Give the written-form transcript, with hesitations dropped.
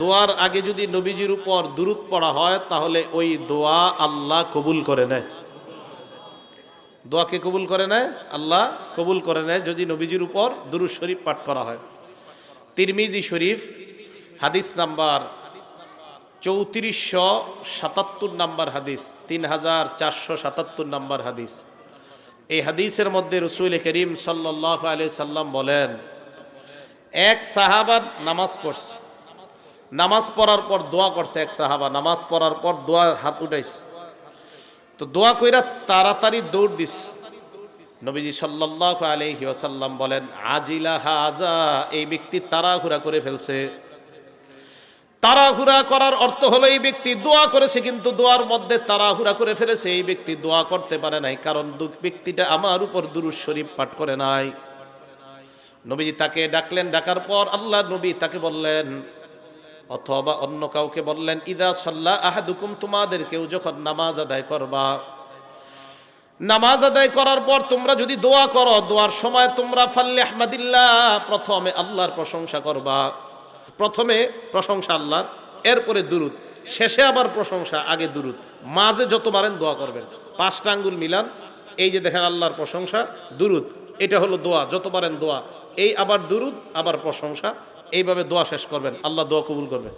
দোয়ার আগে যদি নবীজির উপর দুরূদ পড়া হয় তাহলে ওই দোয়া আল্লাহ কবুল করে নেয়। দোয়াকে কবুল করে নেয়, আল্লাহ কবুল করে নেয় যদি নবীজির উপর দুরূদ শরীফ পাঠ করা হয়। তিরমিজি শরীফ হাদিস নাম্বার 3477 নাম্বার হাদিস, 3477 নাম্বার হাদিস। এই হাদিসের মধ্যে রাসূল করিম সাল্লাল্লাহু আলাইহি সাল্লাম বলেন, এক সাহাবা নামাজ পড়ছে, নামাজ পড়ার পর দোয়া করছে। এক সাহাবা নামাজ পড়ার পর দোয়া হাত উঠাইছে, তো দোয়া কইরা তাড়াতাড়ি দৌড় দিস। নবীজি সাল্লাল্লাহু আলাইহি ওয়াসাল্লাম বলেন, আজিলা হাজা, এই ব্যক্তি তাড়াহুড়া করে ফেলছে। তাড়াহুড়া করার অর্থ হলো এই ব্যক্তি দোয়া করেছে কিন্তু দোয়ার মধ্যে তাড়াহুড়া করে ফেলেছে। এই ব্যক্তি দোয়া করতে পারে নাই, কারণ ব্যক্তিটা আমার উপর দুরূদ শরীফ পাঠ করে নাই। নবীজি তাকে ডাকলেন, ডাকার পর আল্লাহ নবী তাকে বললেন, অথবা অন্য কাউকে বললেন, ইদা সাল্লা আহাদুকুম, তোমাদের কেউ যখন নামাজ আদায় করবা, নামাজ আদায় করার পর তোমরা যদি দোয়া করো, দোয়ার সময় তোমরা ফাল্লিহমাদিল্লাহ, প্রথমে আল্লাহর প্রশংসা করবা। প্রথমে প্রশংসা আল্লাহর, এরপরে দুরূদ, শেষে আবার প্রশংসা, আগে দুরূদ। মাঝে যত পারেন দোয়া করবেন, 5টা আঙ্গুল মিলান। এই যে দেখেন আল্লাহর প্রশংসা, দুরূদ, এটা হলো দোয়া, যত পারেন দোয়া। এই আবার দুরূদ, আবার প্রশংসা, এইভাবে দোয়া শেষ করবেন, আল্লাহ দোয়া কবুল করবেন।